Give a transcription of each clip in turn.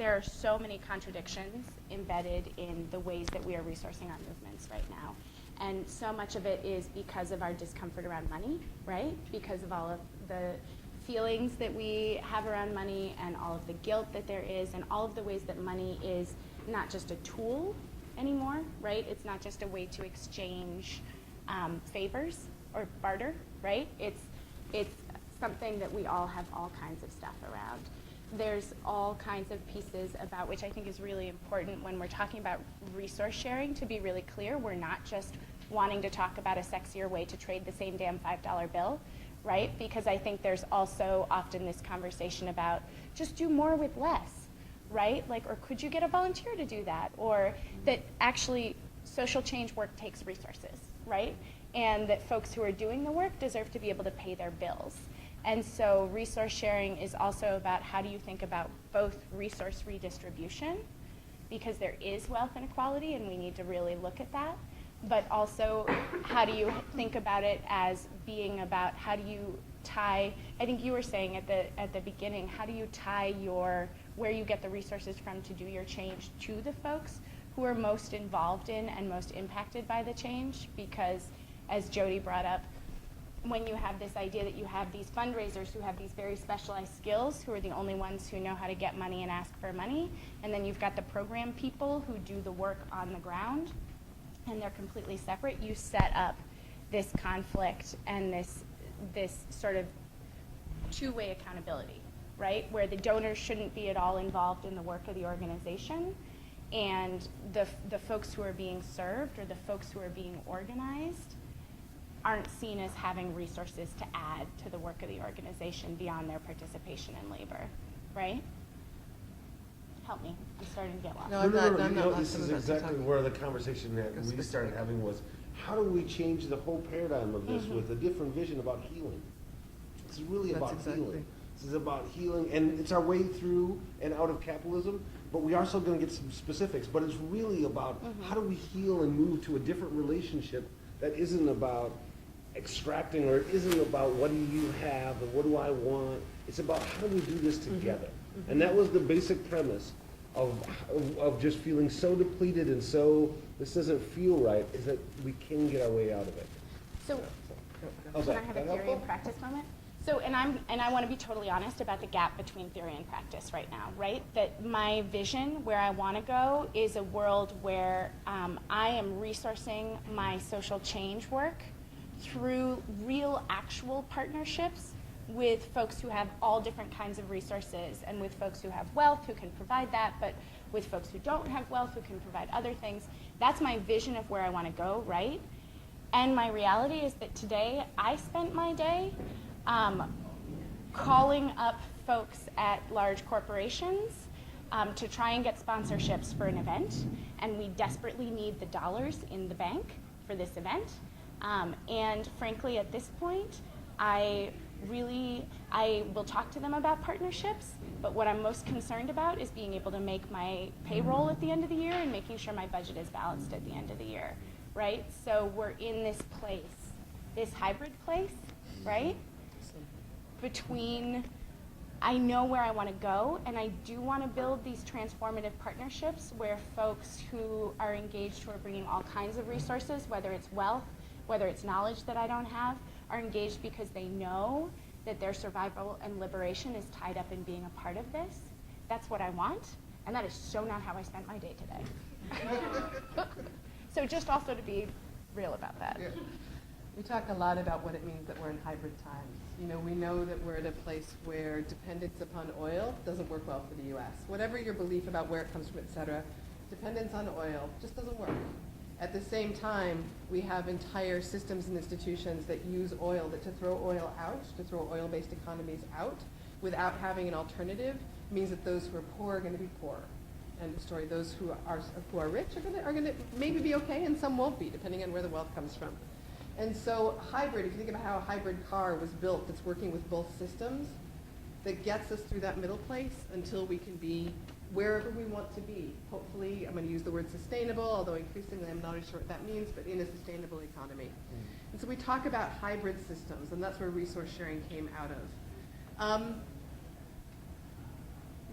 there are so many contradictions embedded in the ways that we are resourcing our movements right now. And so much of it is because of our discomfort around money, right? Because of all of the feelings that we have around money and all of the guilt that there is and all of the ways that money is not just a tool anymore, right? It's not just a way to exchange favors or barter, right? It's something that we all have all kinds of stuff around. There's all kinds of pieces about which I think is really important when we're talking about resource sharing. To be really clear, we're not just wanting to talk about a sexier way to trade the same damn $5 bill, right? Because I think there's also often this conversation about just do more with less, right? Like, or could you get a volunteer to do that? Or that actually social change work takes resources, right? And that folks who are doing the work deserve to be able to pay their bills. And so resource sharing is also about how do you think about both resource redistribution, because there is wealth inequality and we need to really look at that, but also how do you think about it as being about how do you tie, I think you were saying at the beginning, how do you tie where you get the resources from to do your change to the folks who are most involved in and most impacted by the change? Because as Jody brought up, when you have this idea that you have these fundraisers who have these very specialized skills, who are the only ones who know how to get money and ask for money, and then you've got the program people who do the work on the ground, and they're completely separate, you set up this conflict and this sort of two-way accountability, right? Where the donors shouldn't be at all involved in the work of the organization, and the folks who are being served or the folks who are being organized aren't seen as having resources to add to the work of the organization beyond their participation in labor, right? Help me, I'm starting to get lost. No, I'm not this is exactly where the conversation that we started having was, how do we change the whole paradigm of this with a different vision about healing? It's really about healing. This is about healing, and it's our way through and out of capitalism, but we are still going to get some specifics, but it's really about how do we heal and move to a different relationship that isn't about extracting, or it isn't about what do you have and what do I want. It's about how do we do this together. And that was the basic premise of just feeling so depleted and so this doesn't feel right, is that we can get our way out of it. So can I have a theory and practice moment? So, and I want to be totally honest about the gap between theory and practice right now, right? That my vision, where I want to go, is a world where I am resourcing my social change work through real, actual partnerships with folks who have all different kinds of resources, and with folks who have wealth who can provide that, but with folks who don't have wealth who can provide other things. That's my vision of where I want to go, right? And my reality is that today I spent my day calling up folks at large corporations to try and get sponsorships for an event, and we desperately need the dollars in the bank for this event. And frankly, at this point, I will talk to them about partnerships, but what I'm most concerned about is being able to make my payroll at the end of the year and making sure my budget is balanced at the end of the year, right? So we're in this place, this hybrid place, right? Between, I know where I want to go, and I do want to build these transformative partnerships where folks who are engaged, who are bringing all kinds of resources, whether it's wealth, whether it's knowledge that I don't have, are engaged because they know that their survival and liberation is tied up in being a part of this. That's what I want, and that is so not how I spent my day today. So just also to be real about that. Yeah. We talk a lot about what it means that we're in hybrid times. You know, we know that we're at a place where dependence upon oil doesn't work well for the U.S. Whatever your belief about where it comes from, et cetera, dependence on oil just doesn't work. At the same time, we have entire systems and institutions that use oil, that to throw oil out, to throw oil-based economies out without having an alternative means that those who are poor are going to be poor. End of story. Those who are rich are going to maybe be okay, and some won't be, depending on where the wealth comes from. And so hybrid, if you think about how a hybrid car was built, that's working with both systems, that gets us through that middle place until we can be wherever we want to be. Hopefully, I'm going to use the word sustainable, although increasingly I'm not sure what that means, but in a sustainable economy. And so we talk about hybrid systems, and that's where resource sharing came out of.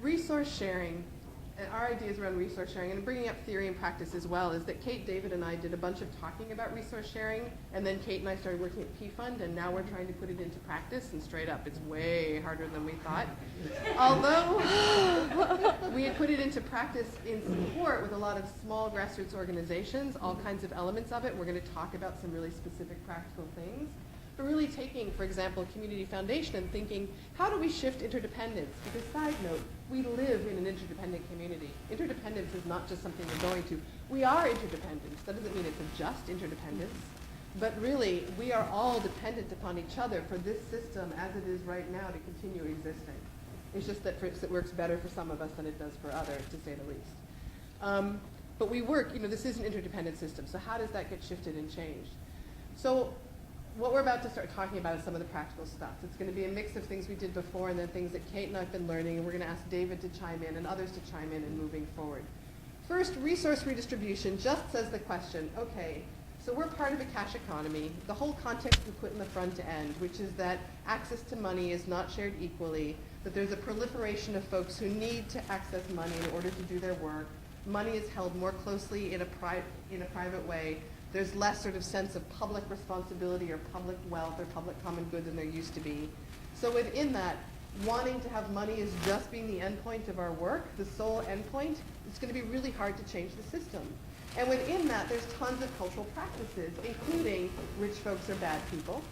Resource sharing and our ideas around resource sharing, and bringing up theory and practice as well, is that Kate, David, and I did a bunch of talking about resource sharing, and then Kate and I started working at PFund, and now we're trying to put it into practice, and straight up, it's way harder than we thought. Although we had put it into practice in support with a lot of small grassroots organizations, all kinds of elements of it. We're going to talk about some really specific practical things. But really taking, for example, Community Foundation and thinking, how do we shift interdependence? Because side note, we live in an interdependent community. Interdependence is not just something we're going to. We are interdependent. That doesn't mean it's a just interdependence. But really, we are all dependent upon each other for this system as it is right now to continue existing. It's just that it works better for some of us than it does for others, to say the least. But we work, this is an interdependent system. So how does that get shifted and changed? So what we're about to start talking about is some of the practical stuff. It's going to be a mix of things we did before and then things that Kate and I have been learning, and we're going to ask David to chime in and others to chime in moving forward. First, resource redistribution just says the question, okay, so we're part of a cash economy. The whole context we put in the front end, which is that access to money is not shared equally, that there's a proliferation of folks who need to access money in order to do their work. Money is held more closely in a private way. There's less sort of sense of public responsibility or public wealth or public common good than there used to be. So within that, wanting to have money as just being the end point of our work, the sole end point, it's going to be really hard to change the system. And within that, there's tons of cultural practices, including rich folks are bad people,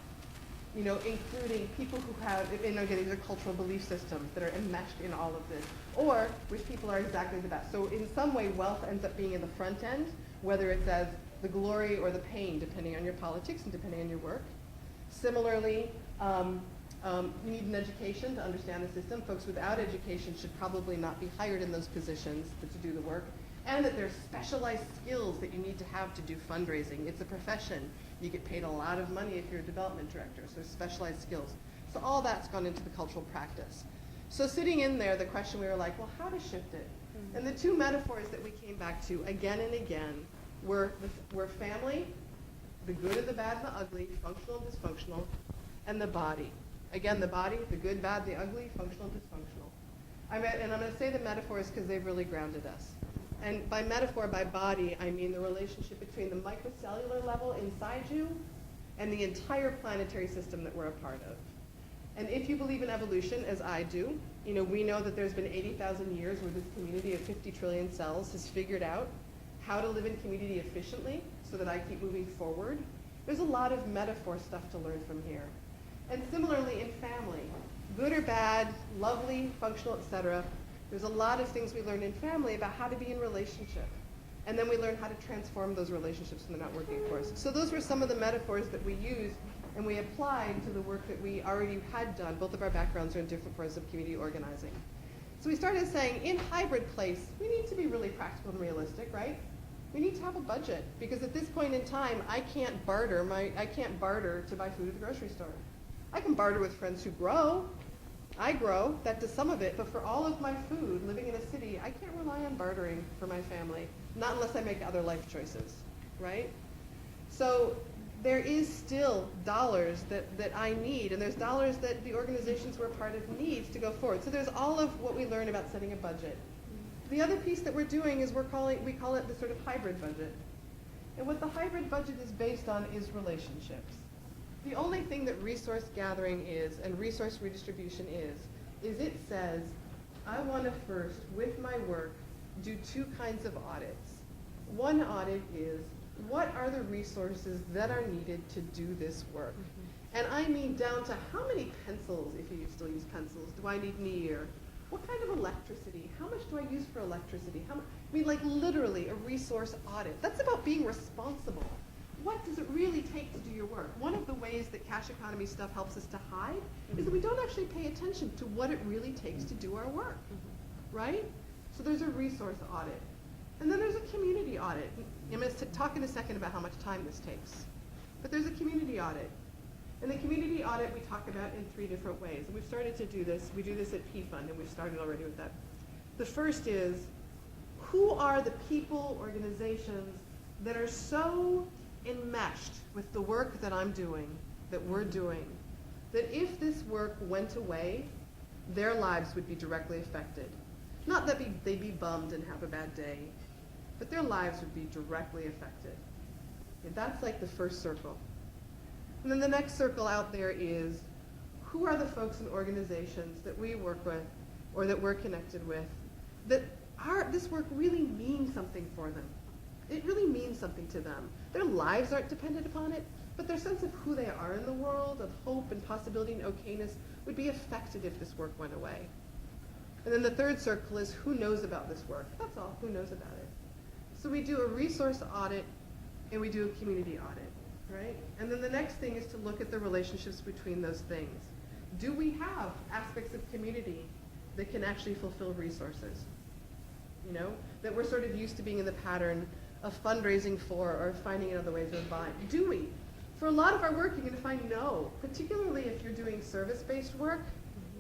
including people who have, again, these are cultural belief systems that are enmeshed in all of this, or rich people are exactly the best. So in some way, wealth ends up being in the front end, whether it's as the glory or the pain, depending on your politics and depending on your work. Similarly, you need an education to understand the system. Folks without education should probably not be hired in those positions to do the work. And that there's specialized skills that you need to have to do fundraising. It's a profession. You get paid a lot of money if you're a development director, so there's specialized skills. So all that's gone into the cultural practice. So sitting in there, the question we were like, well, how to shift it? Mm-hmm. And the two metaphors that we came back to again and again were family, the good and the bad and the ugly, functional and dysfunctional, and the body. Again, the body, the good, bad, the ugly, functional, dysfunctional. And I'm going to say the metaphors because they've really grounded us. And by metaphor, by body, I mean the relationship between the microcellular level inside you and the entire planetary system that we're a part of. And if you believe in evolution, as I do, we know that there's been 80,000 years where this community of 50 trillion cells has figured out how to live in community efficiently so that I keep moving forward. There's a lot of metaphor stuff to learn from here. And similarly in family, good or bad, lovely, functional, etc. There's a lot of things we learn in family about how to be in relationship. And then we learn how to transform those relationships when they're not working for us. So those were some of the metaphors that we used and we applied to the work that we already had done. Both of our backgrounds are in different forms of community organizing. So we started saying, in hybrid place, we need to be really practical and realistic, right? We need to have a budget, because at this point in time, I can't barter to buy food at the grocery store. I can barter with friends who grow. I grow, that does some of it, but for all of my food, living in a city, I can't rely on bartering for my family, not unless I make other life choices, right? So there is still dollars that I need, and there's dollars that the organizations we're part of needs to go forward. So there's all of what we learn about setting a budget. The other piece that we're doing is we call it the sort of hybrid budget. And what the hybrid budget is based on is relationships. The only thing that resource gathering is and resource redistribution is it says, I want to first, with my work, do two kinds of audits. One audit is, what are the resources that are needed to do this work? Mm-hmm. And I mean down to how many pencils, if you still use pencils, do I need in a year? What kind of electricity? How much do I use for electricity? Like literally a resource audit. That's about being responsible. What does it really take to do your work? One of the ways that cash economy stuff helps us to hide is that we don't actually pay attention to what it really takes to do our work, right? So there's a resource audit. And then there's a community audit. I'm going to talk in a second about how much time this takes. But there's a community audit. And the community audit we talk about in three different ways. And we've started to do this. We do this at PFund, and we've started already with that. The first is, who are the people, organizations that are so enmeshed with the work that I'm doing, that we're doing, that if this work went away, their lives would be directly affected. Not that they'd be bummed and have a bad day, but their lives would be directly affected. Okay, that's like the first circle. And then the next circle out there is, who are the folks and organizations that we work with or that we're connected with that this work really means something for them? It really means something to them. Their lives aren't dependent upon it, but their sense of who they are in the world, of hope and possibility and okayness, would be affected if this work went away. And then the third circle is, who knows about this work? That's all, who knows about it. So we do a resource audit and we do a community audit, right? And then the next thing is to look at the relationships between those things. Do we have aspects of community that can actually fulfill resources? You know, that we're sort of used to being in the pattern of fundraising for or finding other ways of buying. Do we? For a lot of our work, you're going to find no, particularly if you're doing service-based work,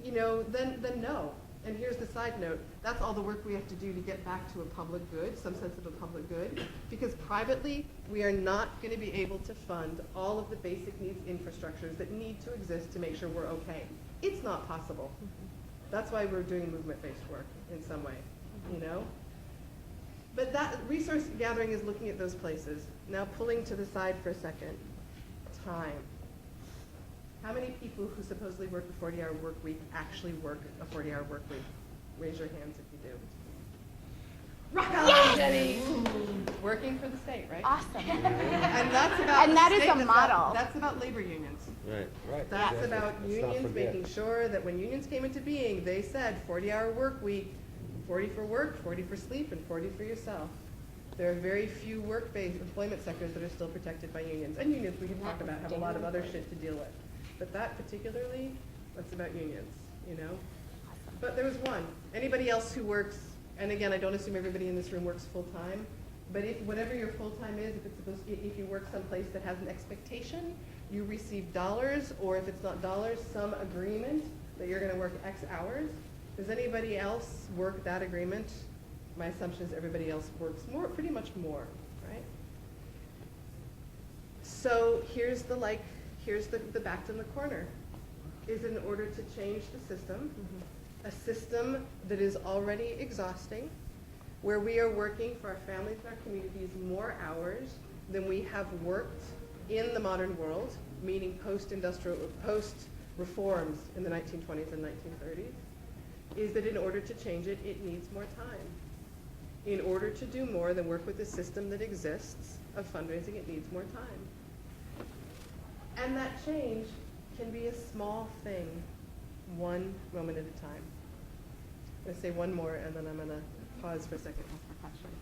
you know, then no. And here's the side note, that's all the work we have to do to get back to a public good, some sense of a public good, because privately, we are not going to be able to fund all of the basic needs infrastructures that need to exist to make sure we're okay. It's not possible. That's why we're doing movement-based work in some way, you know? But that resource gathering is looking at those places. Now pulling to the side for a second, time. How many people who supposedly work a 40-hour work week actually work a 40-hour work week? Raise your hands if you do. Rock on, Yes! Jenny! Working for the state, right? Awesome. And that's about And that is state, a model. That's about labor unions. Right. That's exactly. about Let's not unions forget. making sure that when unions came into being, they said 40-hour work week, 40 for work, 40 for sleep, and 40 for yourself. There are very few work-based employment sectors that are still protected by unions. And unions, we can talk about, have a lot of other shit to deal with. But that particularly, that's about unions, you know? But there was one. Anybody else who works, and again, I don't assume everybody in this room works full-time, but if whatever your full-time is, if you work someplace that has an expectation, you receive dollars, or if it's not dollars, some agreement that you're gonna work X hours. Does anybody else work that agreement? My assumption is everybody else works more, pretty much more, right? So here's the backed in the corner. Is in order to change the system, a system that is already exhausting, where we are working for our families and our communities more hours than we have worked in the modern world, meaning post-industrial, post-reforms in the 1920s and 1930s, is that in order to change it, it needs more time. In order to do more than work with the system that exists of fundraising, it needs more time. And that change can be a small thing, one moment at a time. I'm going to say one more, and then I'm going to pause for a second for questions.